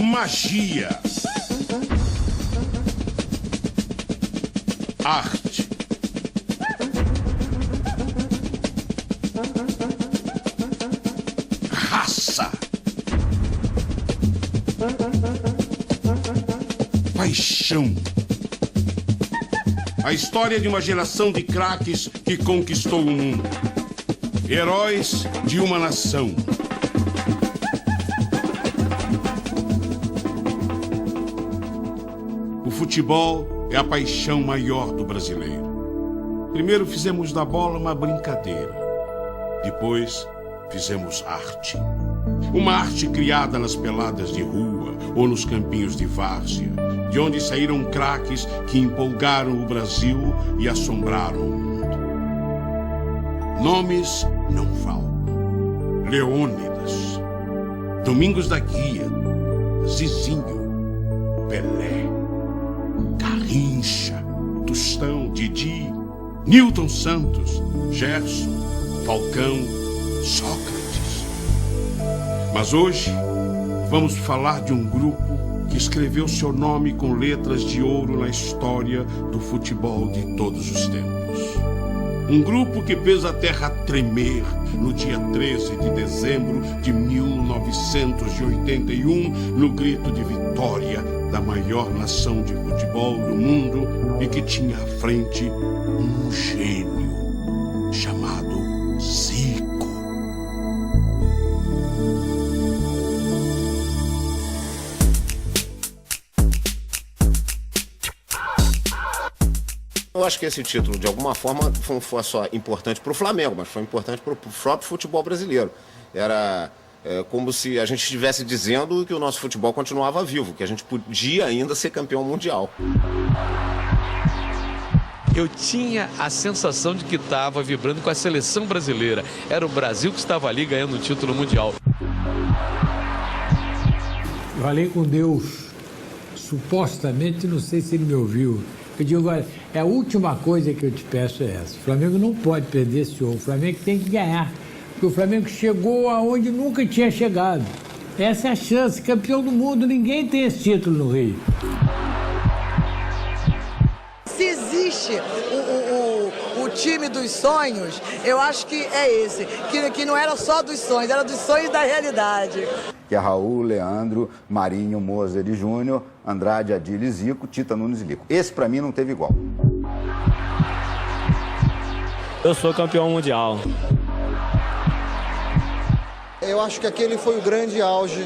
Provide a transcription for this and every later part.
magia, arte, raça, paixão. A história de uma geração de craques que conquistou o mundo. Heróis de uma nação. O futebol é a paixão maior do brasileiro. Primeiro fizemos da bola uma brincadeira. Depois fizemos arte. Uma arte criada nas peladas de rua ou nos campinhos de várzea, de onde saíram craques que empolgaram o Brasil e assombraram o mundo. Nomes não faltam. Leônidas, Domingos da Guia, Zizinho, Pelé, Garrincha, Tostão, Didi, Nilton Santos, Gerson, Falcão, Sócrates. Mas hoje vamos falar de um grupo que escreveu seu nome com letras de ouro na história do futebol de todos os tempos. Um grupo que fez a terra tremer no dia 13 de dezembro de 1981, no grito de vitória da maior nação de futebol do mundo e que tinha à frente um gênio chamado Zico. Eu acho que esse título, de alguma forma, não foi só importante para o Flamengo, mas foi importante para o próprio futebol brasileiro. Era como se a gente estivesse dizendo que o nosso futebol continuava vivo, que a gente podia ainda ser campeão mundial. Eu tinha a sensação de que estava vibrando com a seleção brasileira. Era o Brasil que estava ali ganhando o título mundial. Eu falei com Deus, supostamente, não sei se ele me ouviu. Eu digo, olha, a última coisa que eu te peço é essa. O Flamengo não pode perder esse jogo. O Flamengo tem que ganhar. Porque o Flamengo chegou aonde nunca tinha chegado. Essa é a chance. Campeão do mundo, ninguém tem esse título no Rio. Se existe o time dos sonhos, eu acho que é esse. Que não era só dos sonhos, era dos sonhos da realidade. Que é Raul, Leandro, Marinho, Moser e Júnior, Andrade, Adílio e Zico, Tita, Nunes e Lico. Esse, pra mim, não teve igual. Eu sou campeão mundial. Eu acho que aquele foi o grande auge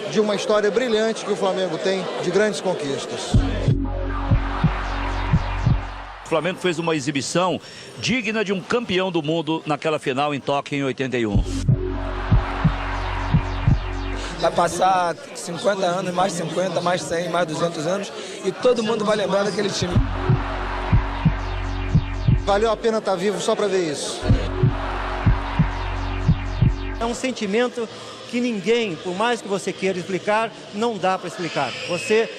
de uma história brilhante que o Flamengo tem, de grandes conquistas. O Flamengo fez uma exibição digna de um campeão do mundo naquela final em Tóquio em 81. Vai passar 50 anos, mais 50, mais 100, mais 200 anos e todo mundo vai lembrar daquele time. Valeu a pena estar vivo só para ver isso. É um sentimento que ninguém, por mais que você queira explicar, não dá para explicar. Você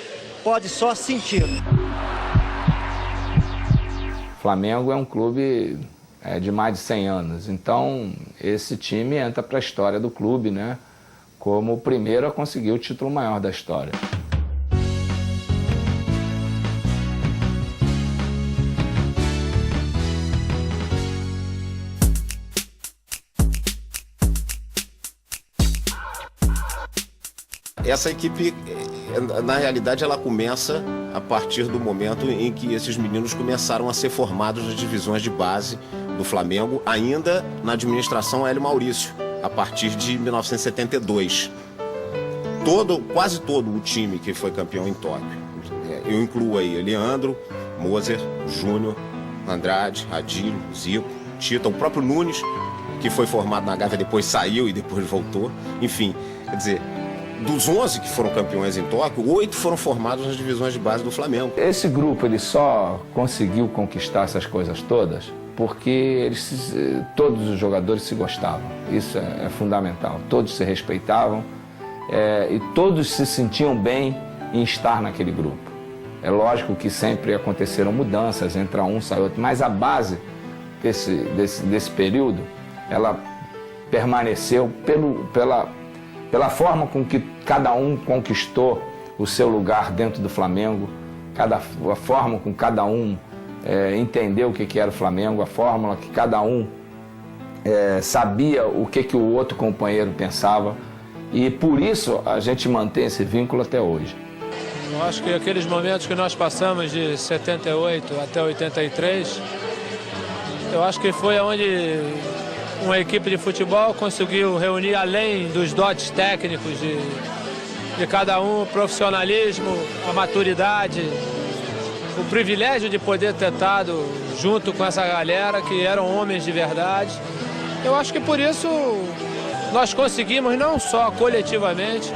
pode só sentir. O Flamengo é um clube de mais de 100 anos, então esse time entra para a história do clube, né? Como o primeiro a conseguir o título maior da história. Essa equipe, na realidade, ela começa a partir do momento em que esses meninos começaram a ser formados nas divisões de base do Flamengo, ainda na administração Hélio Maurício, a partir de 1972. Quase todo o time que foi campeão em Tóquio. Eu incluo aí Leandro, Moser, Júnior, Andrade, Adílio, Zico, Tita, o próprio Nunes, que foi formado na Gávea, depois saiu e depois voltou. Enfim, quer dizer, dos 11 que foram campeões em Tóquio, 8 foram formados nas divisões de base do Flamengo. Esse grupo ele só conseguiu conquistar essas coisas todas porque todos os jogadores se gostavam. Isso é fundamental. Todos se respeitavam e todos se sentiam bem em estar naquele grupo. É lógico que sempre aconteceram mudanças, entra um, sai outro, mas a base desse período, ela permaneceu pela forma com que cada um conquistou o seu lugar dentro do Flamengo, a forma com que cada um entendeu o que era o Flamengo, a fórmula que cada um sabia o que o outro companheiro pensava, e por isso a gente mantém esse vínculo até hoje. Eu acho que aqueles momentos que nós passamos de 78 até 83, eu acho que foi onde uma equipe de futebol conseguiu reunir, além dos dotes técnicos de cada um, o profissionalismo, a maturidade, o privilégio de poder ter estado junto com essa galera que eram homens de verdade. Eu acho que por isso nós conseguimos, não só coletivamente,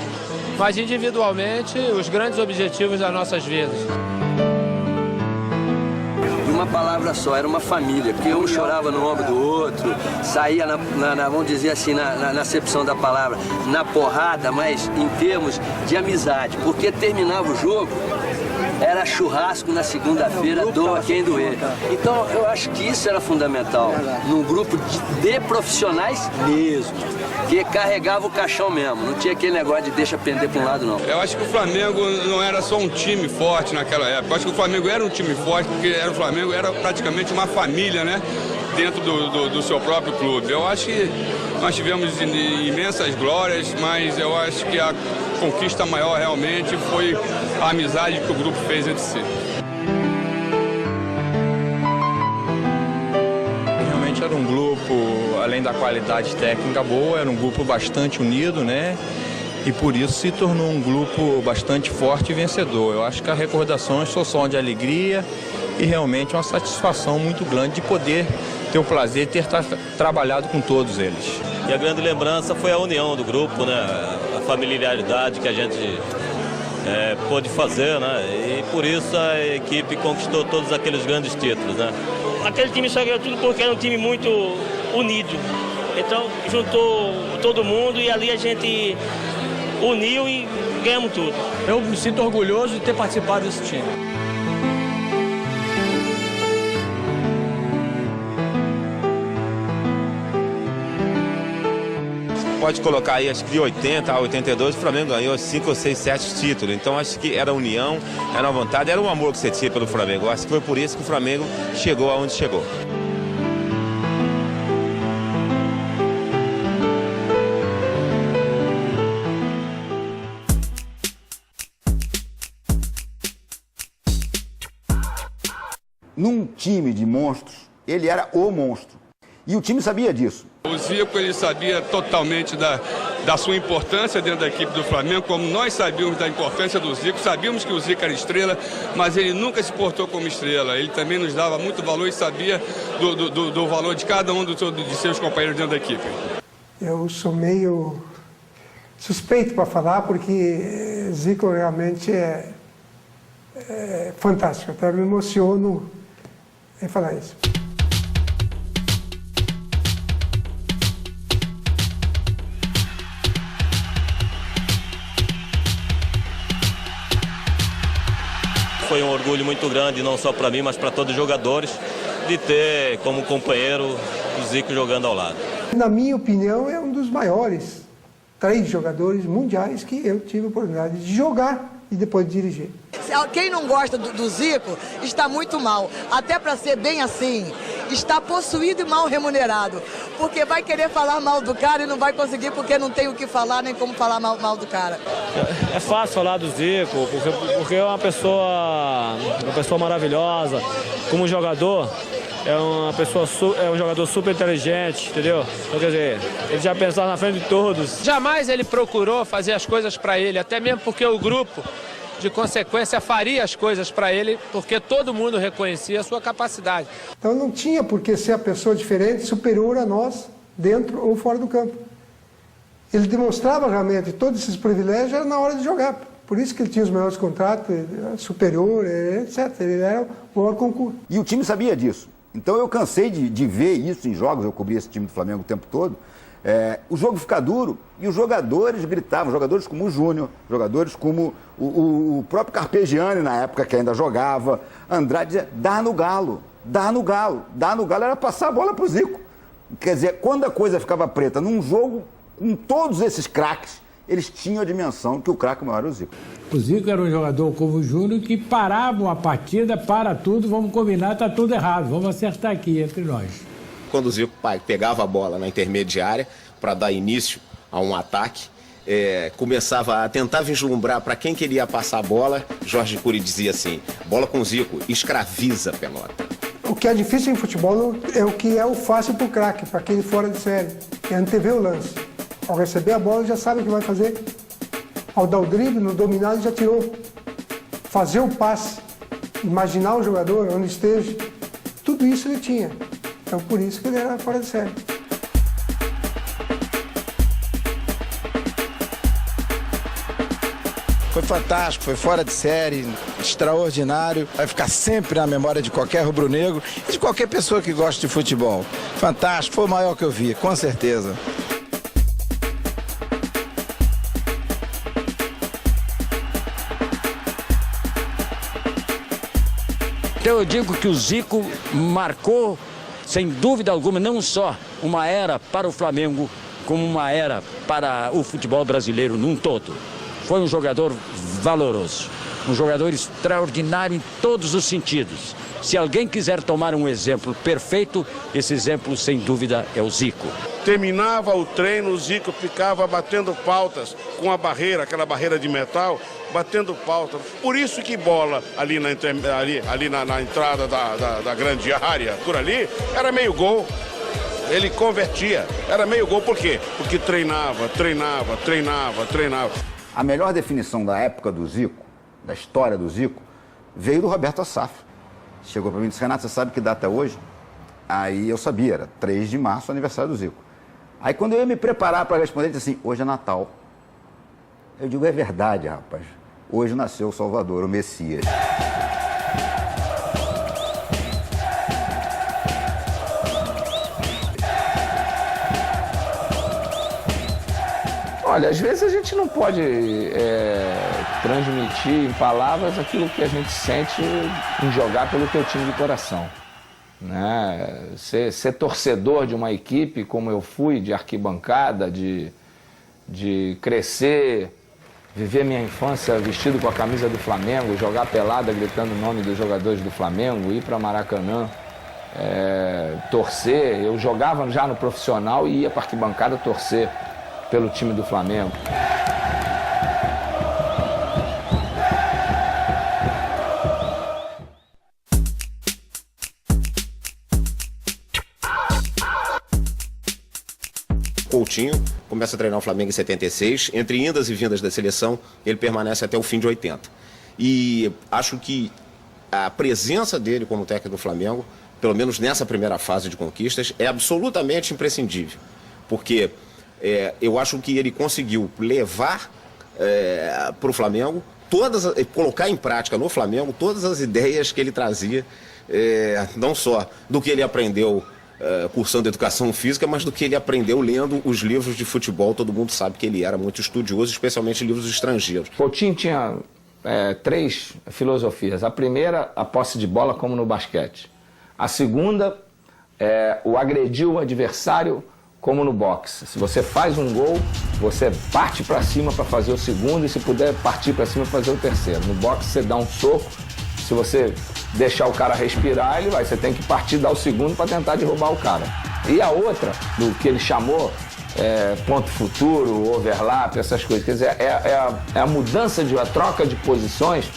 mas individualmente, os grandes objetivos das nossas vidas. Uma palavra só, era uma família, porque um chorava no ombro do outro, saía, vamos dizer assim, na acepção da palavra, na porrada, mas em termos de amizade, porque terminava o jogo, era churrasco na segunda-feira, doa quem doer. Então, eu acho que isso era fundamental, num grupo de profissionais mesmo, que carregava o caixão mesmo, não tinha aquele negócio de deixa pender para um lado, não. Eu acho que o Flamengo não era só um time forte naquela época, eu acho que o Flamengo era um time forte, porque o Flamengo era praticamente uma família, né? Dentro do seu próprio clube. Eu acho que nós tivemos imensas glórias, mas eu acho que a conquista maior realmente foi a amizade que o grupo fez entre si. Realmente era um grupo, além da qualidade técnica boa, era um grupo bastante unido, né? E por isso se tornou um grupo bastante forte e vencedor. Eu acho que as recordações são de alegria e realmente uma satisfação muito grande de poder ter o prazer de ter trabalhado com todos eles. E a grande lembrança foi a união do grupo, né? A familiaridade que a gente pôde fazer, né? E por isso a equipe conquistou todos aqueles grandes títulos, né? Aquele time só ganhou tudo porque era um time muito unido. Então juntou todo mundo e ali a gente uniu e ganhamos tudo. Eu me sinto orgulhoso de ter participado desse time. Pode colocar aí, acho que de 80 a 82, o Flamengo ganhou 5 ou 6, 7 títulos. Então acho que era união, era uma vontade, era um amor que você tinha pelo Flamengo. Acho que foi por isso que o Flamengo chegou aonde chegou. Num time de monstros, ele era o monstro. E o time sabia disso. O Zico, ele sabia totalmente da sua importância dentro da equipe do Flamengo, como nós sabíamos da importância do Zico, sabíamos que o Zico era estrela, mas ele nunca se portou como estrela. Ele também nos dava muito valor e sabia do valor de cada um de seus companheiros dentro da equipe. Eu sou meio suspeito para falar, porque Zico realmente é fantástico. Até me emociono em falar isso. Foi um orgulho muito grande, não só para mim, mas para todos os jogadores, de ter como companheiro o Zico jogando ao lado. Na minha opinião, é um dos maiores 3 jogadores mundiais que eu tive a oportunidade de jogar e depois de dirigir. Quem não gosta do Zico está muito mal. Até para ser bem assim, está possuído e mal remunerado. Porque vai querer falar mal do cara e não vai conseguir porque não tem o que falar nem como falar mal do cara. É fácil falar do Zico, porque é uma pessoa maravilhosa. Como jogador, é um jogador super inteligente, entendeu? Então, quer dizer, ele já pensava na frente de todos. Jamais ele procurou fazer as coisas para ele, até mesmo porque o grupo, de consequência, faria as coisas para ele, porque todo mundo reconhecia a sua capacidade. Então não tinha por que ser a pessoa diferente, superior a nós, dentro ou fora do campo. Ele demonstrava realmente todos esses privilégios era na hora de jogar. Por isso que ele tinha os melhores contratos, superior, etc. Ele era o maior concurso. E o time sabia disso. Então eu cansei de ver isso em jogos, eu cobri esse time do Flamengo o tempo todo. O jogo fica duro e os jogadores gritavam, jogadores como o Júnior, jogadores como o próprio Carpegiani na época que ainda jogava, Andrade dizia, dá no Galo, dá no Galo, dá no Galo, era passar a bola pro Zico. Quer dizer, quando a coisa ficava preta num jogo com todos esses craques, eles tinham a dimensão que o craque maior era o Zico. O Zico era um jogador como o Júnior que parava uma partida, para tudo, vamos combinar, tá tudo errado, vamos acertar aqui entre nós. Quando o Zico pegava a bola na intermediária para dar início a um ataque, começava a tentar vislumbrar para quem queria passar a bola, Jorge Cury dizia assim, bola com o Zico, escraviza a pelota. O que é difícil em futebol é o que é o fácil para o craque, para aquele fora de série, é antever o lance. Ao receber a bola, já sabe o que vai fazer. Ao dar o drible, no dominado, já tirou. Fazer o passe, imaginar o jogador, onde esteja, tudo isso ele tinha. Então, por isso que ele era fora de série. Foi fantástico, foi fora de série, extraordinário. Vai ficar sempre na memória de qualquer rubro-negro e de qualquer pessoa que gosta de futebol. Fantástico, foi o maior que eu vi, com certeza. Então eu digo que o Zico marcou, sem dúvida alguma, não só uma era para o Flamengo, como uma era para o futebol brasileiro num todo. Foi um jogador valoroso, um jogador extraordinário em todos os sentidos. Se alguém quiser tomar um exemplo perfeito, esse exemplo, sem dúvida, é o Zico. Terminava o treino, o Zico ficava batendo pautas com a barreira, aquela barreira de metal, batendo pauta. Por isso que bola ali na entrada da grande área, por ali, era meio gol. Ele convertia, era meio gol. Por quê? Porque treinava. A melhor definição da época do Zico, da história do Zico, veio do Roberto Assaf. Chegou para mim e disse, Renato, você sabe que data é hoje? Aí eu sabia, era 3 de março, aniversário do Zico. Aí quando eu ia me preparar para responder, ele disse assim, hoje é Natal. Eu digo, é verdade, rapaz. Hoje nasceu o Salvador, o Messias. Olha, às vezes a gente não pode transmitir em palavras aquilo que a gente sente em jogar pelo teu time de coração. Né? Ser torcedor de uma equipe, como eu fui, de arquibancada, de crescer, viver minha infância vestido com a camisa do Flamengo, jogar pelada gritando o nome dos jogadores do Flamengo, ir para Maracanã, torcer. Eu jogava já no profissional e ia para a arquibancada torcer pelo time do Flamengo. Coutinho começa a treinar o Flamengo em 76. Entre indas e vindas da seleção, ele permanece até o fim de 80. E acho que a presença dele como técnico do Flamengo, pelo menos nessa primeira fase de conquistas, é absolutamente imprescindível. Porque eu acho que ele conseguiu levar para o Flamengo, colocar em prática no Flamengo todas as ideias que ele trazia, não só do que ele aprendeu cursando educação física, mas do que ele aprendeu lendo os livros de futebol. Todo mundo sabe que ele era muito estudioso, especialmente livros estrangeiros. Coutinho tinha 3 filosofias. A primeira, a posse de bola como no basquete. A segunda, o agredir o adversário como no boxe. Se você faz um gol, você parte para cima para fazer o segundo e se puder partir para cima para fazer o terceiro. No boxe você dá um soco, se você deixar o cara respirar, você tem que partir, dar o segundo para tentar derrubar o cara. E a outra, do que ele chamou ponto futuro, overlap, essas coisas, quer dizer, é a mudança, a troca de posições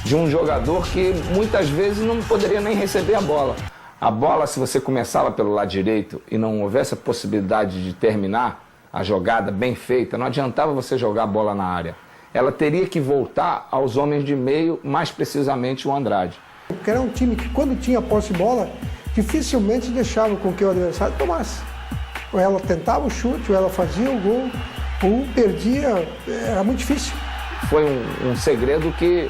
de um jogador que muitas vezes não poderia nem receber a bola. A bola, se você começava pelo lado direito e não houvesse a possibilidade de terminar a jogada bem feita, não adiantava você jogar a bola na área. Ela teria que voltar aos homens de meio, mais precisamente o Andrade. Porque era um time que, quando tinha posse de bola, dificilmente deixava com que o adversário tomasse. Ou ela tentava o chute, ou ela fazia o gol, ou perdia, era muito difícil. Foi um segredo que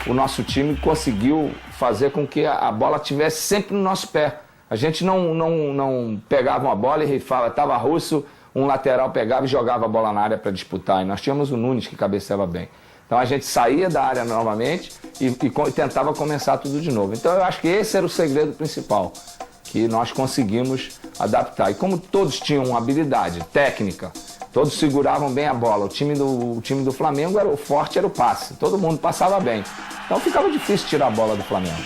o nosso time conseguiu fazer com que a bola estivesse sempre no nosso pé. A gente não pegava uma bola e rifava, estava russo, um lateral pegava e jogava a bola na área para disputar. E nós tínhamos o Nunes que cabeceava bem. Então a gente saía da área novamente e tentava começar tudo de novo. Então eu acho que esse era o segredo principal, que nós conseguimos adaptar. E como todos tinham habilidade técnica, Todos seguravam bem a bola. O time do Flamengo, o forte era o passe. Todo mundo passava bem. Então ficava difícil tirar a bola do Flamengo.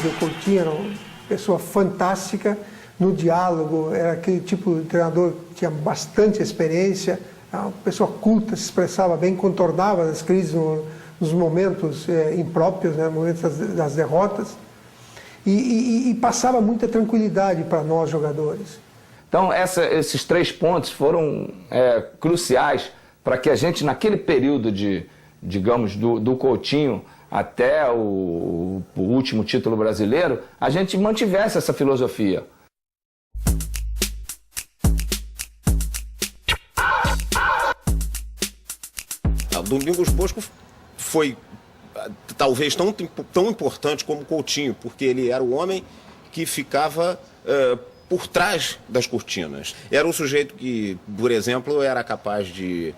O Coutinho era uma pessoa fantástica no diálogo, era aquele tipo de treinador que tinha bastante experiência, uma pessoa culta, se expressava bem, contornava as crises nos momentos impróprios, né, momentos das derrotas, e passava muita tranquilidade para nós jogadores. Então esses 3 pontos foram cruciais para que a gente, naquele período digamos, do Coutinho até o último título brasileiro, a gente mantivesse essa filosofia. Domingos Bosco foi talvez tão importante como Coutinho, porque ele era o homem que ficava por trás das cortinas. Era o sujeito que, por exemplo, era capaz de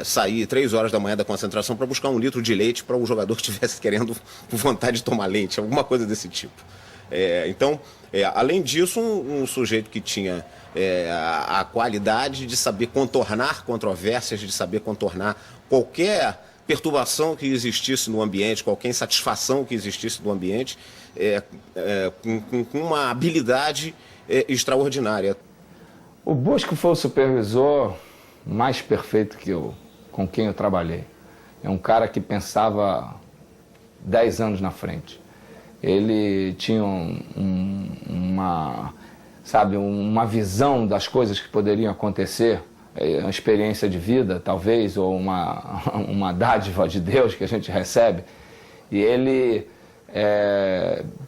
sair 3 horas da manhã da concentração para buscar 1 litro de leite para o jogador que estivesse querendo vontade de tomar leite, alguma coisa desse tipo. Então, além disso, um sujeito que tinha a qualidade de saber contornar controvérsias, de saber contornar qualquer perturbação que existisse no ambiente, qualquer insatisfação que existisse no ambiente, com uma habilidade extraordinária. O Bosco foi o supervisor mais perfeito com quem eu trabalhei. É um cara que pensava 10 anos na frente. Ele tinha uma visão das coisas que poderiam acontecer, uma experiência de vida, talvez, ou uma dádiva de Deus que a gente recebe. E ele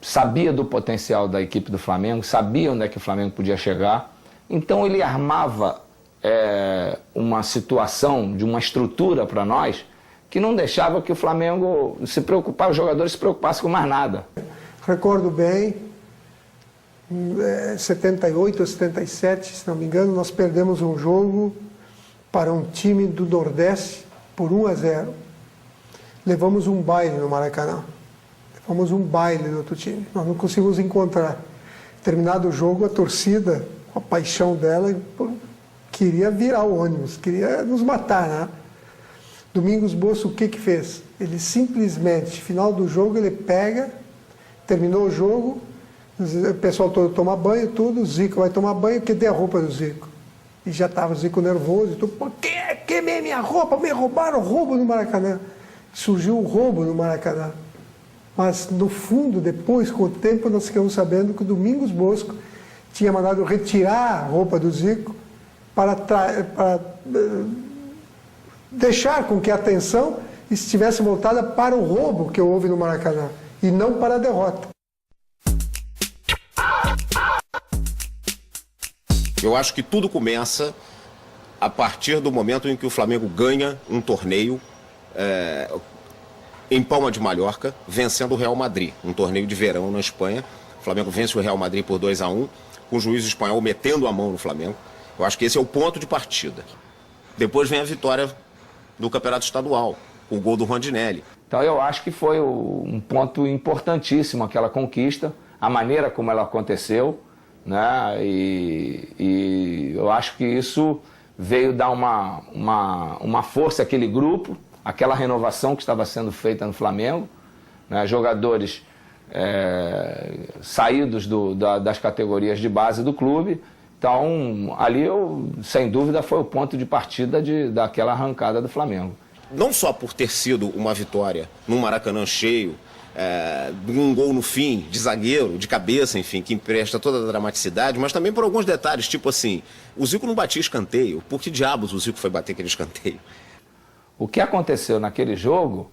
sabia do potencial da equipe do Flamengo, sabia onde é que o Flamengo podia chegar. Então ele armava uma situação, de uma estrutura para nós, que não deixava que o Flamengo se preocupasse, os jogadores se preocupassem com mais nada. Recordo bem, em 78 ou 77, se não me engano, nós perdemos um jogo para um time do Nordeste por 1-0. Levamos um baile no Maracanã. Levamos um baile do outro time. Nós não conseguimos encontrar. Terminado o jogo, a torcida, com a paixão dela, queria virar o ônibus, queria nos matar, né? Domingos Bosco, o que fez? Ele simplesmente, final do jogo, ele pega, terminou o jogo, o pessoal todo toma banho, tudo, o Zico vai tomar banho, cadê a roupa do Zico? E já estava o Zico nervoso, e tudo, pô, queimei minha roupa, me roubaram, roubo no Maracanã. Surgiu o roubo no Maracanã. Mas, no fundo, depois, com o tempo, nós ficamos sabendo que o Domingos Bosco tinha mandado retirar a roupa do Zico para deixar com que a atenção estivesse voltada para o roubo que houve no Maracanã, e não para a derrota. Eu acho que tudo começa a partir do momento em que o Flamengo ganha um torneio em Palma de Mallorca, vencendo o Real Madrid, um torneio de verão na Espanha. O Flamengo vence o Real Madrid por 2-1, com o juiz espanhol metendo a mão no Flamengo. Eu acho que esse é o ponto de partida. Depois vem a vitória do Campeonato Estadual, com o gol do Rondinelli. Então eu acho que foi um ponto importantíssimo aquela conquista, a maneira como ela aconteceu, né? E eu acho que isso veio dar uma força àquele grupo, aquela renovação que estava sendo feita no Flamengo, né? Jogadores saídos das categorias de base do clube. Então, ali, sem dúvida, foi o ponto de partida daquela arrancada do Flamengo. Não só por ter sido uma vitória num Maracanã cheio, um gol no fim, de zagueiro, de cabeça, enfim, que empresta toda a dramaticidade, mas também por alguns detalhes, tipo assim, o Zico não batia escanteio. Por que diabos o Zico foi bater aquele escanteio? O que aconteceu naquele jogo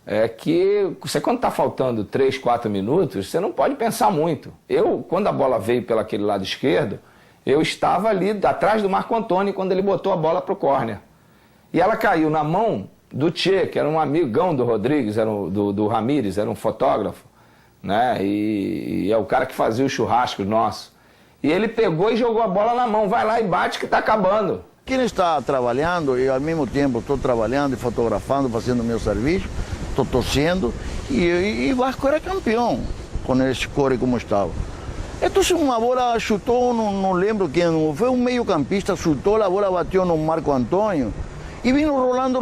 é que você, quando está faltando 3, 4 minutos, você não pode pensar muito. Quando a bola veio pelo aquele lado esquerdo, eu estava ali atrás do Marco Antônio quando ele botou a bola para o córner. E ela caiu na mão do Tchê, que era um amigão do Rodrigues, do Ramírez, era um fotógrafo, né? E é o cara que fazia o churrasco nosso. E ele pegou e jogou a bola na mão, vai lá e bate que está acabando. Quem está trabalhando, e ao mesmo tempo estou trabalhando e fotografando, fazendo meu serviço, estou torcendo, e Vasco era campeão, quando esse core como estava. Entonces una bola chutó, no lembro quién, fue un mediocampista, chutó, la bola bateu no Marco Antônio e vino rolando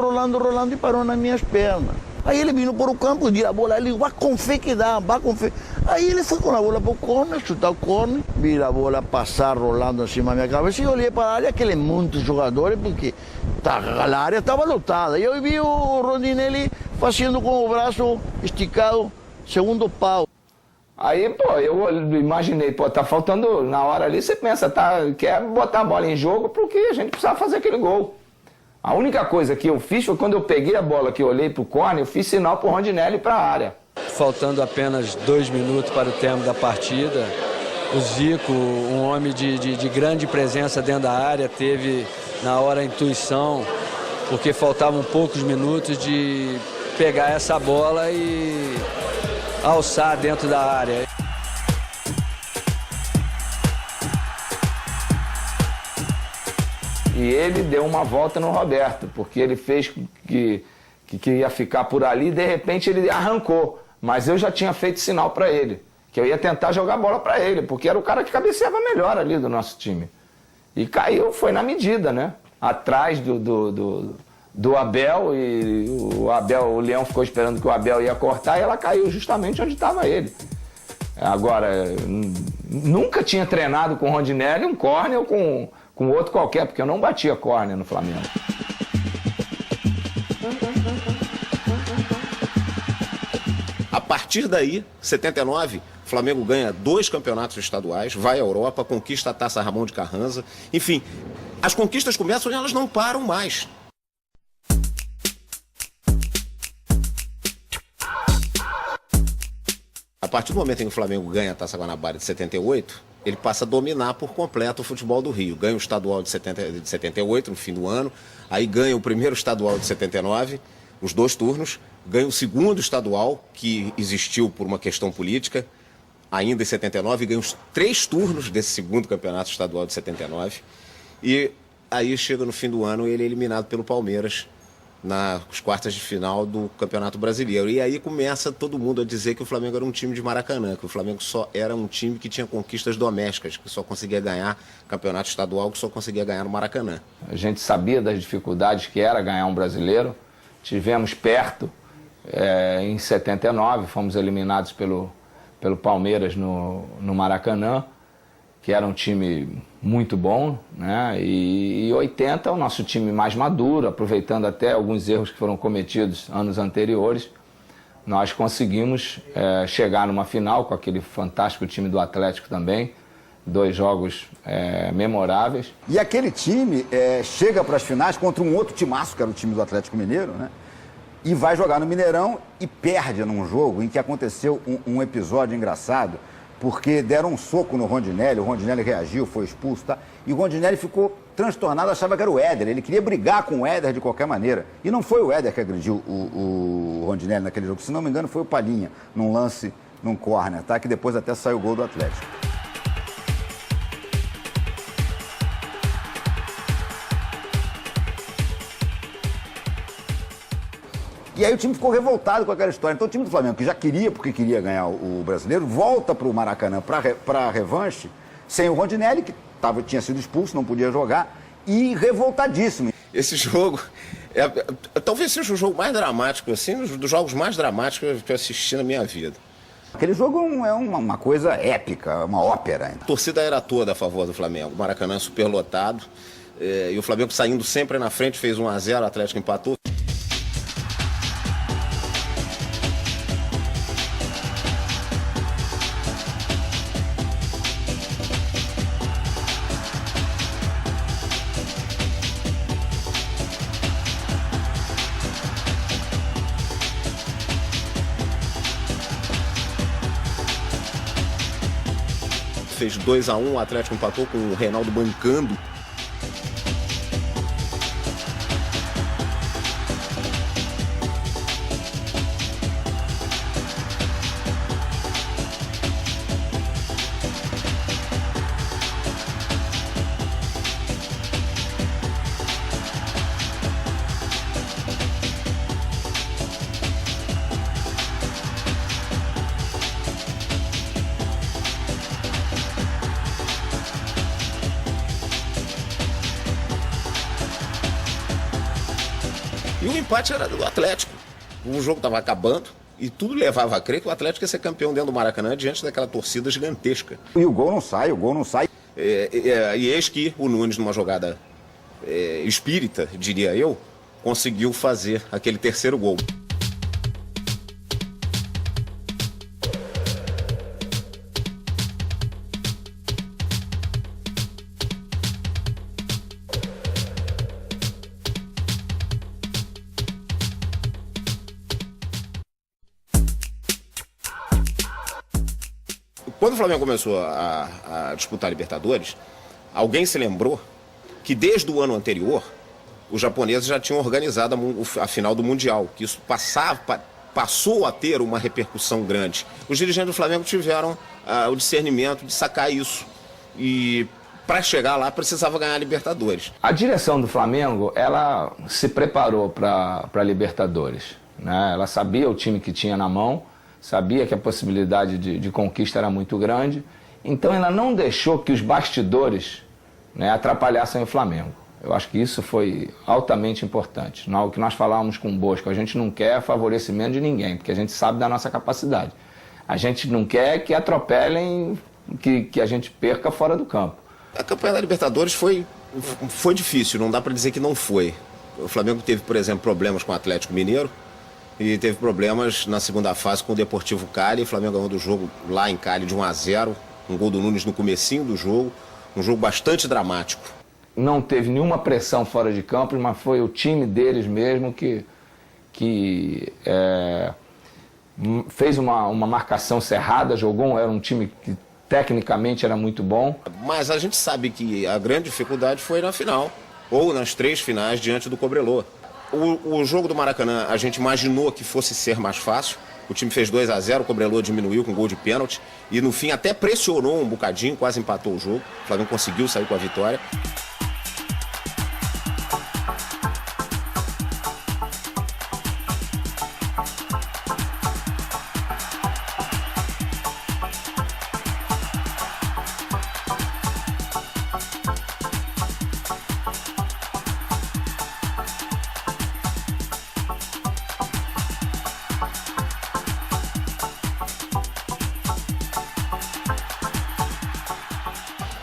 e parou nas minhas pernas. Aí ele vino por o campo, deu a bola, ele vai com fé que dá, vai com fé. Aí ele foi com a bola para o corner, chutar o corner, vi a bola passar rolando em cima da minha cabeça e olhei para a área, aquele monte de jogadores, porque a área estava lotada. E eu vi o Rondinelli fazendo com o braço esticado, segundo pau. Aí, pô, eu imaginei, pô, tá faltando, na hora ali, você pensa, quer botar a bola em jogo porque a gente precisava fazer aquele gol. A única coisa que eu fiz foi quando eu peguei a bola que eu olhei pro corner, eu fiz sinal pro Rondinelli para a área. Faltando apenas 2 minutos para o término da partida, o Zico, um homem de grande presença dentro da área, teve na hora a intuição, porque faltavam poucos minutos de pegar essa bola e alçar dentro da área. E ele deu uma volta no Roberto, porque ele fez que ia ficar por ali e de repente ele arrancou. Mas eu já tinha feito sinal para ele, que eu ia tentar jogar a bola para ele, porque era o cara que cabeceava melhor ali do nosso time. E caiu, foi na medida, né? Atrás do Abel, e o Leão ficou esperando que o Abel ia cortar e ela caiu justamente onde estava ele. Agora, nunca tinha treinado com o Rondinelli um córner ou com outro qualquer, porque eu não batia córner no Flamengo. A partir daí, 79, o Flamengo ganha 2 campeonatos estaduais, vai à Europa, conquista a Taça Ramon de Carranza. Enfim, as conquistas começam e elas não param mais. A partir do momento em que o Flamengo ganha a Taça Guanabara de 78, ele passa a dominar por completo o futebol do Rio. Ganha o estadual de 78, no fim do ano, aí ganha o primeiro estadual de 79, os 2 turnos, ganha o segundo estadual, que existiu por uma questão política, ainda em 79, ganha os 3 turnos desse segundo campeonato estadual de 79, e aí chega no fim do ano ele é eliminado pelo Palmeiras nas quartas de final do Campeonato Brasileiro. E aí começa todo mundo a dizer que o Flamengo era um time de Maracanã, que o Flamengo só era um time que tinha conquistas domésticas, que só conseguia ganhar campeonato estadual, que só conseguia ganhar no Maracanã. A gente sabia das dificuldades que era ganhar um brasileiro, tivemos perto em 79, fomos eliminados pelo Palmeiras no Maracanã, que era um time muito bom, né? E 80 o nosso time mais maduro, aproveitando até alguns erros que foram cometidos anos anteriores, nós conseguimos chegar numa final com aquele fantástico time do Atlético também, 2 jogos memoráveis. E aquele time chega para as finais contra um outro timaço, que era o time do Atlético Mineiro, né? E vai jogar no Mineirão e perde num jogo em que aconteceu um episódio engraçado, porque deram um soco no Rondinelli, o Rondinelli reagiu, foi expulso, tá? E o Rondinelli ficou transtornado, achava que era o Éder, ele queria brigar com o Éder de qualquer maneira. E não foi o Éder que agrediu o Rondinelli naquele jogo, se não me engano foi o Palhinha, num lance, num córner, tá? Que depois até saiu o gol do Atlético. E aí o time ficou revoltado com aquela história. Então o time do Flamengo, que já queria, porque queria ganhar o brasileiro, volta para o Maracanã para a revanche, sem o Rondinelli, que tinha sido expulso, não podia jogar, e revoltadíssimo. Esse jogo talvez seja o jogo mais dramático, assim, um dos jogos mais dramáticos que eu assisti na minha vida. Aquele jogo é uma coisa épica, uma ópera. A torcida era toda a favor do Flamengo, o Maracanã superlotado, e o Flamengo saindo sempre na frente, fez 1-0, o Atlético empatou. Fez 2-1, o Atlético empatou com o Reinaldo bancando. E o empate era do Atlético. O jogo estava acabando e tudo levava a crer que o Atlético ia ser campeão dentro do Maracanã diante daquela torcida gigantesca. E o gol não sai. E eis que o Nunes, numa jogada espírita, diria eu, conseguiu fazer aquele terceiro gol. Quando o Flamengo começou a disputar a Libertadores, alguém se lembrou que desde o ano anterior, os japoneses já tinham organizado a final do Mundial, que isso passou a ter uma repercussão grande. Os dirigentes do Flamengo tiveram o discernimento de sacar isso e, para chegar lá, precisava ganhar a Libertadores. A direção do Flamengo, ela se preparou para a Libertadores, né? Ela sabia o time que tinha na mão, sabia que a possibilidade de conquista era muito grande, então ela não deixou que os bastidores, né, atrapalhassem o Flamengo. Eu acho que isso foi altamente importante. O que nós falávamos com o Bosco, a gente não quer favorecimento de ninguém, porque a gente sabe da nossa capacidade. A gente não quer que atropelem, que a gente perca fora do campo. A campanha da Libertadores foi difícil, não dá para dizer que não foi. O Flamengo teve, por exemplo, problemas com o Atlético Mineiro, e teve problemas na segunda fase com o Deportivo Cali. O Flamengo ganhou do jogo lá em Cali de 1-0, um gol do Nunes no comecinho do jogo, um jogo bastante dramático. Não teve nenhuma pressão fora de campo, mas foi o time deles mesmo que fez uma marcação cerrada, era um time que tecnicamente era muito bom. Mas a gente sabe que a grande dificuldade foi na final, ou nas 3 finais diante do Cobreloa. O jogo do Maracanã, a gente imaginou que fosse ser mais fácil. O time fez 2-0, o Cobreloa diminuiu com gol de pênalti. E no fim até pressionou um bocadinho, quase empatou o jogo. O Flamengo conseguiu sair com a vitória.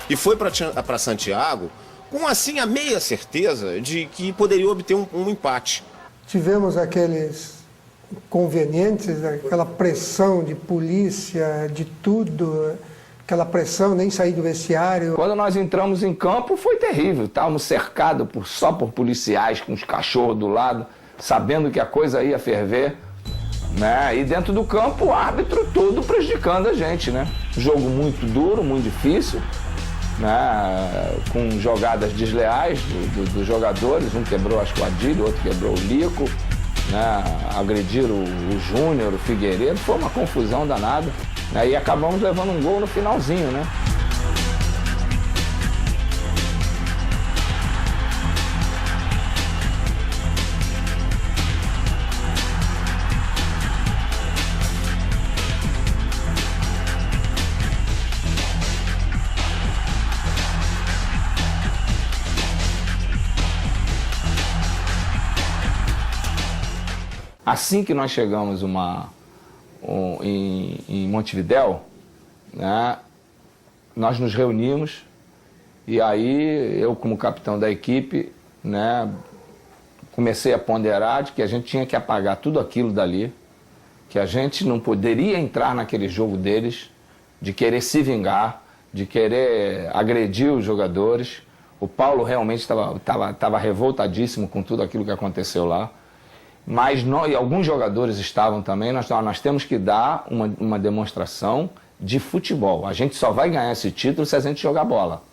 E foi para Santiago com, assim, a meia certeza de que poderia obter um empate. Tivemos aqueles inconvenientes, aquela pressão de polícia, de tudo, aquela pressão, nem sair do vestiário. Quando nós entramos em campo foi terrível, estávamos cercados só por policiais com os cachorros do lado, sabendo que a coisa ia ferver, né? E dentro do campo o árbitro todo prejudicando a gente, né? Jogo muito duro, muito difícil, né, com jogadas desleais dos jogadores, um quebrou acho que o Adílio, outro quebrou o Lico, né, agrediram o Júnior, o Figueiredo, foi uma confusão danada, né, e acabamos levando um gol no finalzinho, né. Assim que nós chegamos em Montevidéu, né, nós nos reunimos e aí eu, como capitão da equipe, né, comecei a ponderar de que a gente tinha que apagar tudo aquilo dali, que a gente não poderia entrar naquele jogo deles, de querer se vingar, de querer agredir os jogadores. O Paulo realmente estava revoltadíssimo com tudo aquilo que aconteceu lá. Mas e alguns jogadores estavam também. Nós temos que dar uma demonstração de futebol. A gente só vai ganhar esse título se a gente jogar bola.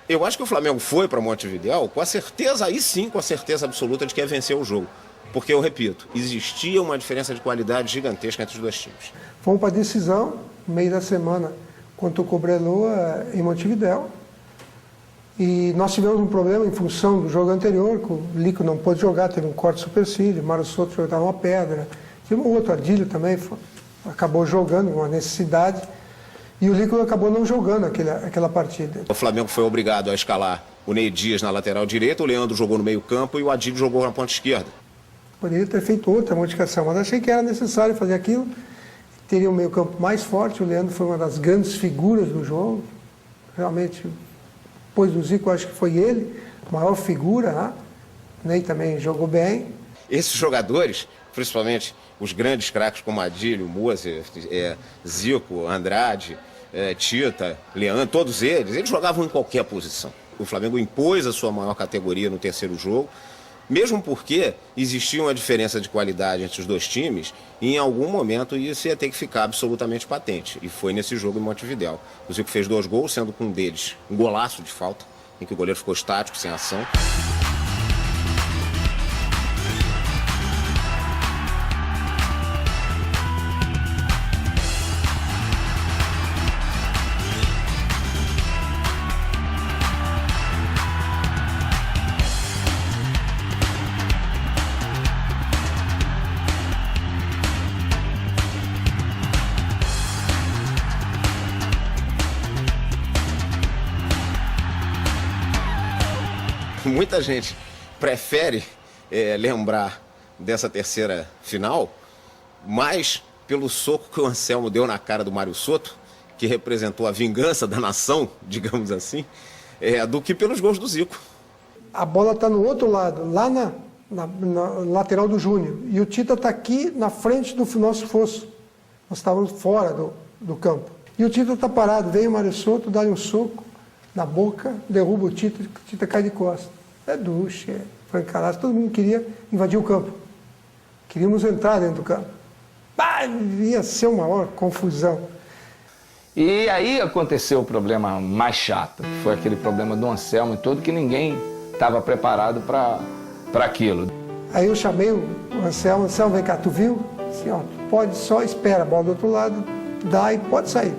Eu acho que o Flamengo foi para Montevidéu com a certeza, aí sim, com a certeza absoluta de que ia vencer o jogo. Porque, eu repito, existia uma diferença de qualidade gigantesca entre os dois times. Fomos para a decisão, no meio da semana, contra o Cobreloa em Montevidéu. E nós tivemos um problema em função do jogo anterior, que o Lico não pôde jogar, teve um corte supercílio, o Mário Soto jogava uma pedra. Tinha um outro, Adílio também, acabou jogando, uma necessidade. E o Lico acabou não jogando aquela partida. O Flamengo foi obrigado a escalar o Ney Dias na lateral direita, o Leandro jogou no meio campo e o Adílio jogou na ponta esquerda. Poderia ter feito outra modificação, mas achei que era necessário fazer aquilo. Teria um meio-campo mais forte. O Leandro foi uma das grandes figuras do jogo. Realmente, depois do Zico, acho que foi ele, a maior figura, né? Ney também jogou bem. Esses jogadores, principalmente os grandes craques como Adílio, Moser, Zico, Andrade, Tita, Leandro, todos eles jogavam em qualquer posição. O Flamengo impôs a sua maior categoria no terceiro jogo, mesmo porque existia uma diferença de qualidade entre os dois times e em algum momento isso ia ter que ficar absolutamente patente. E foi nesse jogo em Montevidéu. O Zico fez 2 gols, sendo com um deles um golaço de falta, em que o goleiro ficou estático, sem ação. Muita gente prefere lembrar dessa terceira final mais pelo soco que o Anselmo deu na cara do Mário Soto, que representou a vingança da nação, digamos assim, do que pelos gols do Zico. A bola está no outro lado, lá na lateral do Júnior. E o Tita está aqui na frente do nosso fosso. Nós estávamos fora do campo. E o Tita está parado. Vem o Mário Soto, dá-lhe um soco na boca, derruba o Tita cai de costas. É Duche, Francaraço, todo mundo queria invadir o campo. Queríamos entrar dentro do campo. Ia ser uma maior confusão. E aí aconteceu o problema mais chato, que foi aquele problema do Anselmo e tudo, que ninguém estava preparado para aquilo. Aí eu chamei o Anselmo, vem cá, tu viu? Assim, ó, pode só, espera a bola do outro lado, dá e pode sair.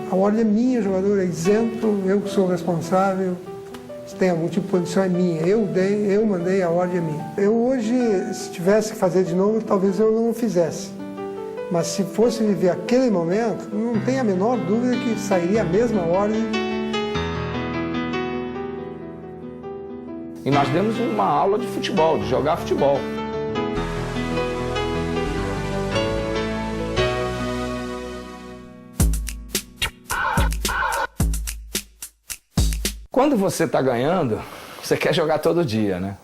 A ordem é minha, jogador é isento, eu que sou o responsável. Se tem algum tipo de posição é minha. Eu mandei, a ordem é minha. Eu hoje, se tivesse que fazer de novo, talvez eu não fizesse. Mas se fosse viver aquele momento, não tem a menor dúvida que sairia a mesma ordem. E nós demos uma aula de futebol, de jogar futebol. Quando você está ganhando, você quer jogar todo dia, né?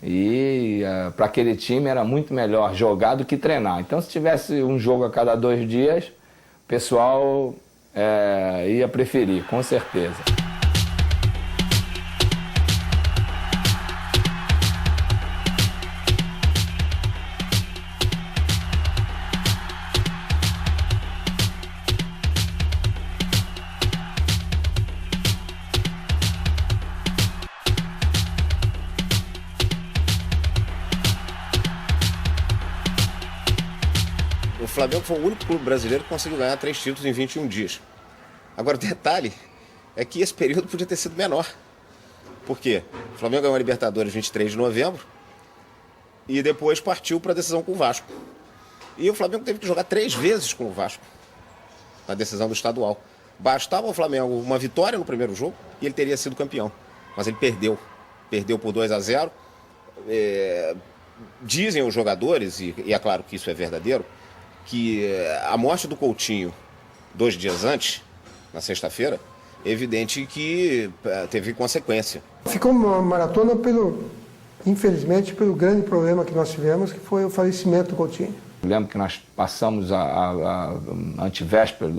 E para aquele time era muito melhor jogar do que treinar. Então, se tivesse um jogo a cada 2 dias, o pessoal ia preferir, com certeza. O Flamengo foi o único clube brasileiro que conseguiu ganhar 3 títulos em 21 dias. Agora, o detalhe é que esse período podia ter sido menor. Por quê? O Flamengo ganhou a Libertadores 23 de novembro e depois partiu para a decisão com o Vasco. E o Flamengo teve que jogar 3 vezes com o Vasco na decisão do estadual. Bastava ao Flamengo uma vitória no primeiro jogo e ele teria sido campeão. Mas ele perdeu. Perdeu por 2-0. Dizem os jogadores, e é claro que isso é verdadeiro, que a morte do Coutinho 2 dias antes, na sexta-feira, é evidente que teve consequência. Ficou uma maratona infelizmente, pelo grande problema que nós tivemos, que foi o falecimento do Coutinho. Eu lembro que nós passamos a antivéspera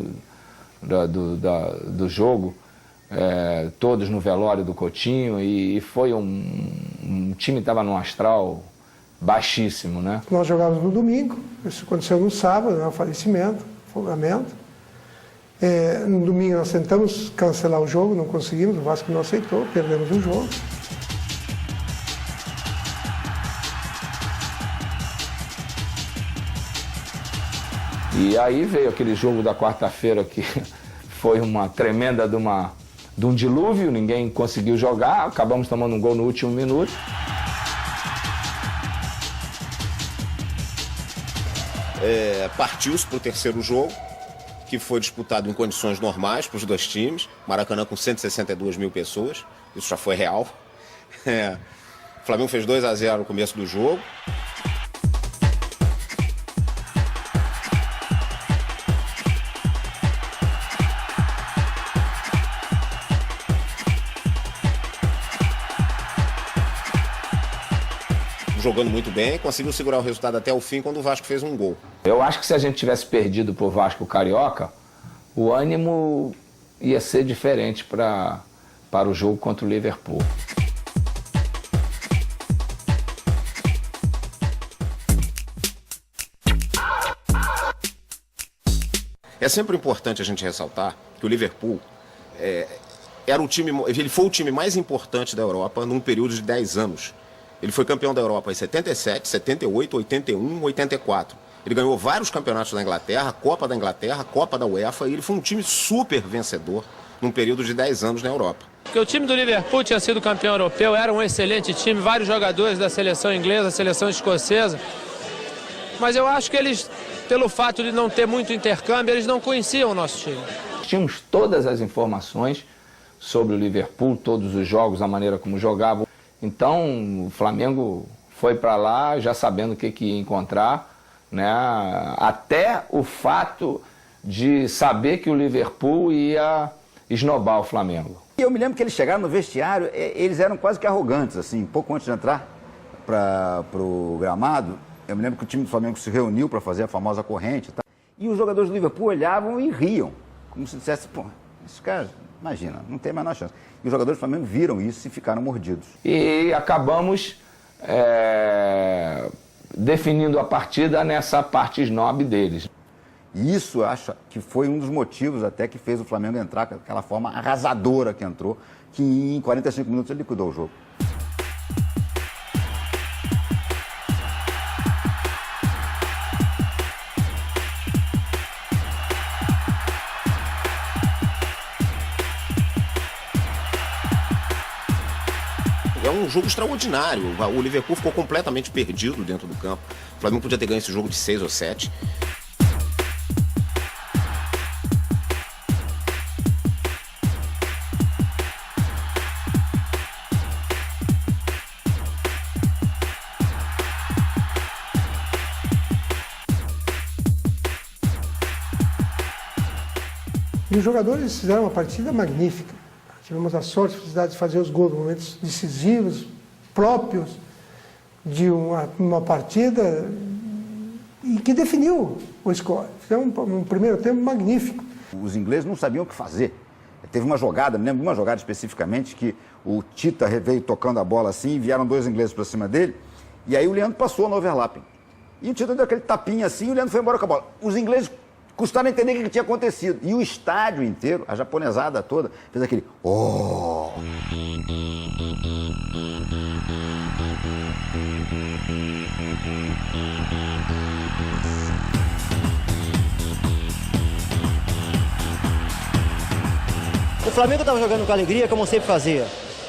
do jogo, todos no velório do Coutinho, e foi um time que estava num astral baixíssimo, né? Nós jogávamos no domingo, isso aconteceu no sábado, né, o falecimento, afogamento. No domingo nós tentamos cancelar o jogo, não conseguimos, o Vasco não aceitou, perdemos o jogo. E aí veio aquele jogo da quarta-feira que foi uma tremenda de um dilúvio, ninguém conseguiu jogar, acabamos tomando um gol no último minuto. Partiu-se para o terceiro jogo, que foi disputado em condições normais para os dois times. Maracanã com 162 mil pessoas, isso já foi real. O Flamengo fez 2-0 no começo do jogo. jogando muito bem, conseguiu segurar o resultado até o fim quando o Vasco fez um gol. Eu acho que se a gente tivesse perdido pro Vasco Carioca, o ânimo ia ser diferente para o jogo contra o Liverpool. É sempre importante a gente ressaltar que o Liverpool ele foi o time mais importante da Europa num período de 10 anos. Ele foi campeão da Europa em 77, 78, 81, 84. Ele ganhou vários campeonatos da Inglaterra, Copa da Inglaterra, Copa da UEFA, e ele foi um time super vencedor num período de 10 anos na Europa. Porque o time do Liverpool tinha sido campeão europeu, era um excelente time, vários jogadores da seleção inglesa, da seleção escocesa. Mas eu acho que eles, pelo fato de não ter muito intercâmbio, eles não conheciam o nosso time. Tínhamos todas as informações sobre o Liverpool, todos os jogos, a maneira como jogavam. Então o Flamengo foi para lá já sabendo o que ia encontrar, né? Até o fato de saber que o Liverpool ia esnobar o Flamengo. E eu me lembro que eles chegaram no vestiário, eles eram quase que arrogantes, assim, pouco antes de entrar para o gramado. Eu me lembro que o time do Flamengo se reuniu para fazer a famosa corrente, tá? E os jogadores do Liverpool olhavam e riam, como se dissesse, pô, esses caras, imagina, não tem a menor chance. E os jogadores do Flamengo viram isso e ficaram mordidos. E acabamos definindo a partida nessa parte snob deles. E isso, eu acho que foi um dos motivos até que fez o Flamengo entrar com aquela forma arrasadora que entrou, que em 45 minutos ele liquidou o jogo. É um jogo extraordinário. O Liverpool ficou completamente perdido dentro do campo. O Flamengo podia ter ganho esse jogo de 6 ou 7. E os jogadores fizeram uma partida magnífica. Tivemos a sorte e a felicidade de fazer os gols em momentos decisivos, próprios de uma partida e que definiu o score. Fizeram um primeiro tempo magnífico. Os ingleses não sabiam o que fazer. Teve uma jogada, me lembro de uma jogada especificamente, que o Tita veio tocando a bola assim, e vieram dois ingleses para cima dele, e aí o Leandro passou no overlapping. E o Tita deu aquele tapinha assim e o Leandro foi embora com a bola. Os ingleses custaram a entender o que tinha acontecido. E o estádio inteiro, a japonesada toda, fez aquele oh! O Flamengo estava jogando com alegria, como sempre fazia.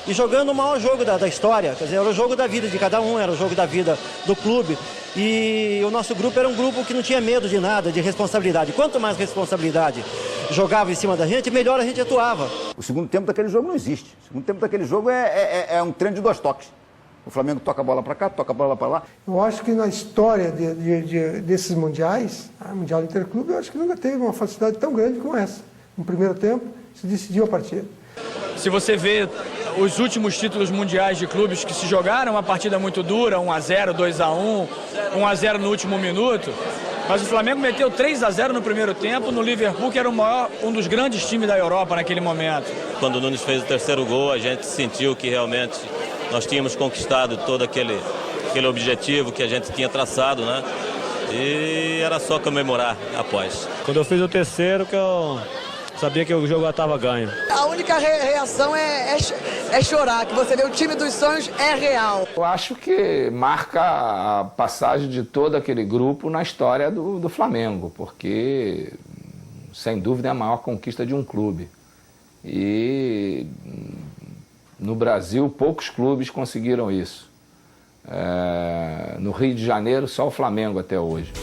E jogando o maior jogo da história. Quer dizer, era o jogo da vida de cada um, era o jogo da vida do clube. E o nosso grupo era um grupo que não tinha medo de nada, de responsabilidade. Quanto mais responsabilidade jogava em cima da gente, melhor a gente atuava. O segundo tempo daquele jogo não existe. O segundo tempo daquele jogo é um treino de 2 toques. O Flamengo toca a bola para cá, toca a bola para lá. Eu acho que na história desses mundiais, a Mundial Interclube, eu acho que nunca teve uma facilidade tão grande como essa. No primeiro tempo, se decidiu a partida. Se você vê os últimos títulos mundiais de clubes que se jogaram, uma partida muito dura, 1-0, 2-1, 1-0 no último minuto. Mas o Flamengo meteu 3-0 no primeiro tempo no Liverpool, que era um dos grandes times da Europa naquele momento. Quando o Nunes fez o terceiro gol, a gente sentiu que realmente nós tínhamos conquistado todo aquele objetivo que a gente tinha traçado, né? E era só comemorar após. Quando eu fiz o terceiro, que eu sabia que o jogo já estava ganho. A única reação é chorar, que você vê o time dos sonhos é real. Eu acho que marca a passagem de todo aquele grupo na história do Flamengo, porque, sem dúvida, é a maior conquista de um clube. E no Brasil, poucos clubes conseguiram isso. No Rio de Janeiro, só o Flamengo até hoje.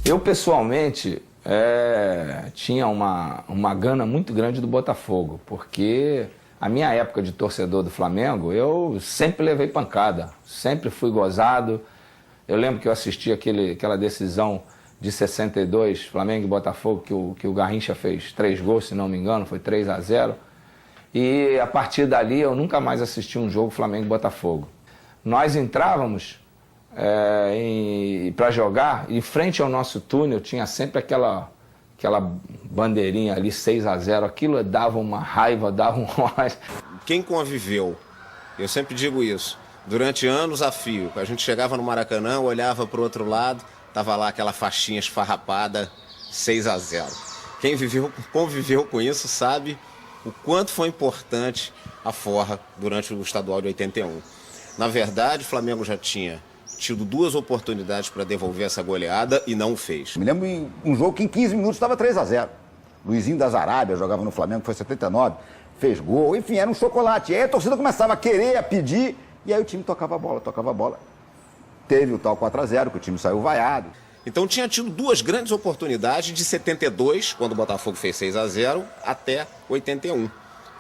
Eu, pessoalmente, tinha uma gana muito grande do Botafogo, porque a minha época de torcedor do Flamengo, eu sempre levei pancada, sempre fui gozado. Eu lembro que eu assisti aquela decisão de 62, Flamengo e Botafogo, que o Garrincha fez 3 gols, se não me engano, foi 3-0. E a partir dali eu nunca mais assisti um jogo Flamengo e Botafogo. Nós entrávamos para jogar, e em frente ao nosso túnel tinha sempre aquela bandeirinha ali, 6-0, aquilo dava uma raiva, dava um ódio. Quem conviveu, eu sempre digo isso, durante anos a fio, a gente chegava no Maracanã, olhava para o outro lado, tava lá aquela faixinha esfarrapada, 6-0. Quem conviveu com isso sabe o quanto foi importante a forra durante o estadual de 81. Na verdade, o Flamengo já tinha tido 2 oportunidades para devolver essa goleada e não o fez. Me lembro em um jogo que em 15 minutos estava 3-0. Luizinho das Arábias jogava no Flamengo, foi 79, fez gol, enfim, era um chocolate. E aí a torcida começava a querer, a pedir, e aí o time tocava a bola. Teve o tal 4-0, que o time saiu vaiado. Então tinha tido 2 grandes oportunidades de 72, quando o Botafogo fez 6-0, até 81.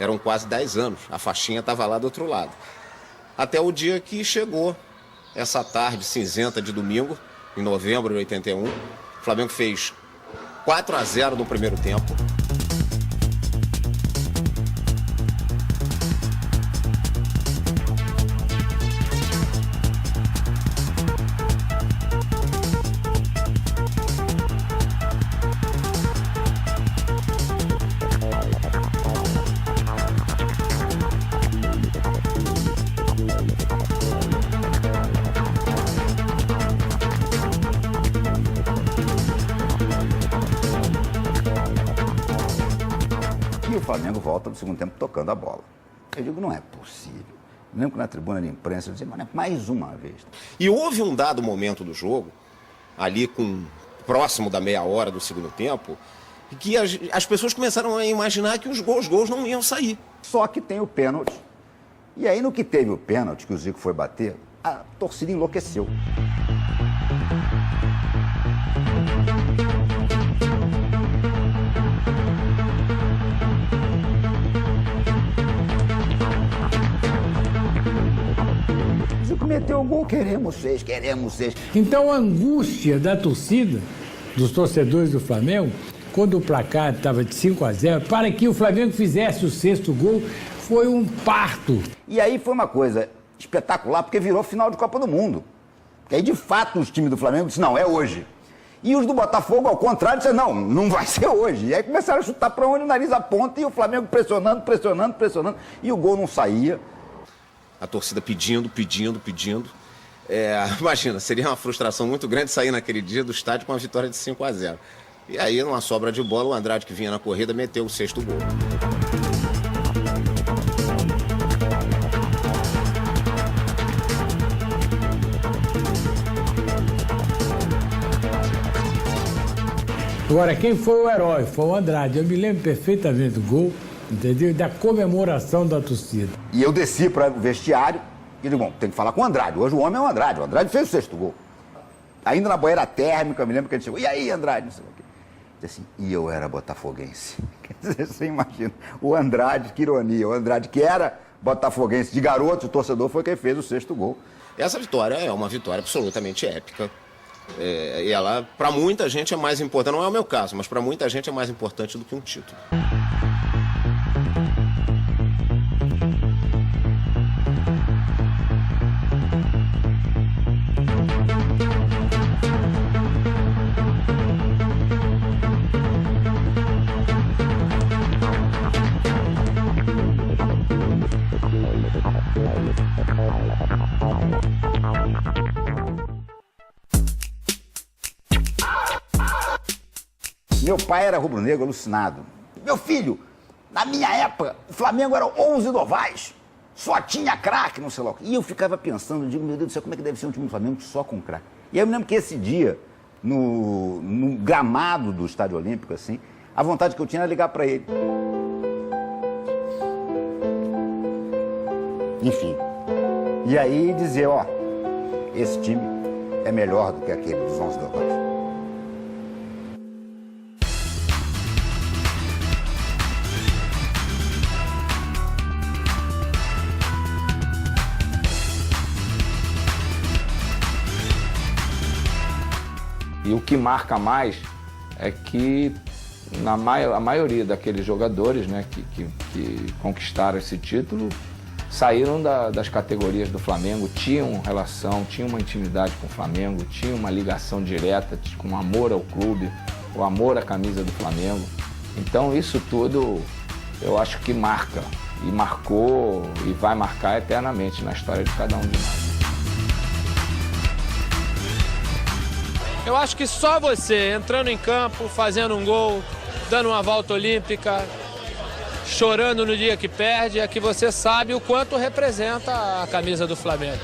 Eram quase 10 anos, a faixinha estava lá do outro lado. Até o dia que chegou essa tarde cinzenta de domingo, em novembro de 81. O Flamengo fez 4-0 no primeiro tempo. E o Flamengo volta no segundo tempo tocando a bola. Eu digo, não é possível. Eu lembro que na tribuna de imprensa eu dizia, mas mais uma vez. E houve um dado momento do jogo, ali próximo da meia hora do segundo tempo, que as pessoas começaram a imaginar que os gols não iam sair. Só que tem o pênalti. E aí no que teve o pênalti, que o Zico foi bater, a torcida enlouqueceu. Meteu o gol, queremos seis. Então a angústia da torcida, dos torcedores do Flamengo, quando o placar estava de 5-0, para que o Flamengo fizesse o 6º gol, foi um parto. E aí foi uma coisa espetacular, porque virou final de Copa do Mundo. Porque aí, de fato, os times do Flamengo disseram, não, é hoje. E os do Botafogo, ao contrário, disseram, não vai ser hoje. E aí começaram a chutar para onde o nariz aponta, e o Flamengo pressionando, e o gol não saía. A torcida pedindo. Imagina, seria uma frustração muito grande sair naquele dia do estádio com uma vitória de 5-0. E aí, numa sobra de bola, o Andrade, que vinha na corrida, meteu o 6º gol. Agora, quem foi o herói? Foi o Andrade. Eu me lembro perfeitamente do gol, entendeu? Da comemoração da torcida. E eu desci para o vestiário e digo, bom, tem que falar com o Andrade. Hoje o homem é o Andrade. O Andrade fez o 6º gol. Ainda na banheira térmica, eu me lembro que ele chegou. E aí, Andrade? Não sei o quê. Assim, e eu era botafoguense. Quer dizer, você imagina. O Andrade, que ironia. O Andrade, que era botafoguense de garoto, o torcedor, foi quem fez o 6º gol. Essa vitória é uma vitória absolutamente épica. E ela, para muita gente, é mais importante. Não é o meu caso, mas para muita gente é mais importante do que um título. Meu pai era rubro-negro alucinado. Meu filho, na minha época, o Flamengo era 11 novais. Só tinha craque, não sei lá o quê. E eu ficava pensando, eu digo, meu Deus do céu, como é que deve ser um time do Flamengo só com craque? E aí eu me lembro que esse dia, no gramado do Estádio Olímpico, assim, a vontade que eu tinha era ligar pra ele. Enfim. E aí dizer, ó, esse time é melhor do que aquele dos 11 novais. que marca mais é que a maioria daqueles jogadores, né, que conquistaram esse título saíram das categorias do Flamengo, tinham relação, tinham uma intimidade com o Flamengo, tinham uma ligação direta com amor ao clube, o amor à camisa do Flamengo. Então isso tudo eu acho que marca, e marcou e vai marcar eternamente na história de cada um de nós. Eu acho que só você entrando em campo, fazendo um gol, dando uma volta olímpica, chorando no dia que perde, é que você sabe o quanto representa a camisa do Flamengo.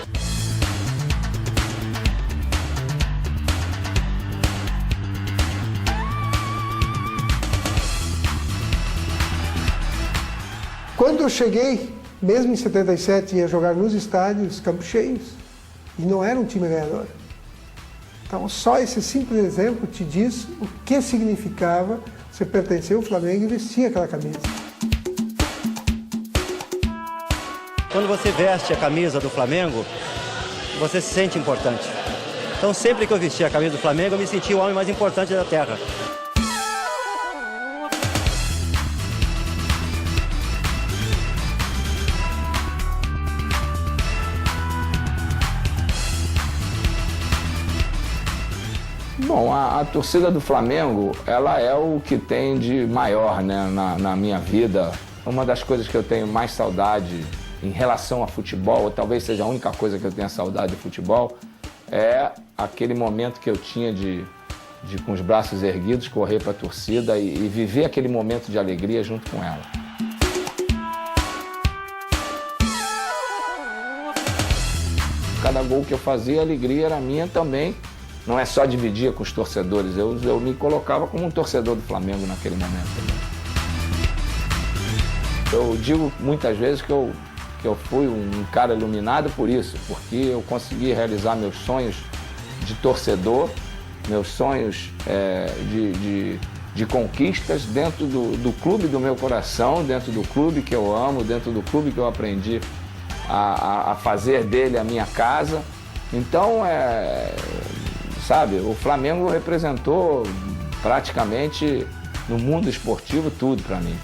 Quando eu cheguei, mesmo em 77, ia jogar nos estádios, campos cheios, e não era um time ganhador. Então, só esse simples exemplo te diz o que significava você pertencer ao Flamengo e vestir aquela camisa. Quando você veste a camisa do Flamengo, você se sente importante. Então, sempre que eu vesti a camisa do Flamengo, eu me senti o homem mais importante da Terra. Bom, a torcida do Flamengo, ela é o que tem de maior, né, na minha vida. Uma das coisas que eu tenho mais saudade em relação a futebol, ou talvez seja a única coisa que eu tenha saudade de futebol, é aquele momento que eu tinha de com os braços erguidos, correr para a torcida e viver aquele momento de alegria junto com ela. Cada gol que eu fazia, a alegria era minha também. Não é só dividir com os torcedores, eu me colocava como um torcedor do Flamengo naquele momento também. Eu digo muitas vezes que eu fui um cara iluminado por isso, porque eu consegui realizar meus sonhos de torcedor, meus sonhos de conquistas dentro do clube do meu coração, dentro do clube que eu amo, dentro do clube que eu aprendi a fazer dele a minha casa. Então, sabe, o Flamengo representou praticamente no mundo esportivo tudo para mim.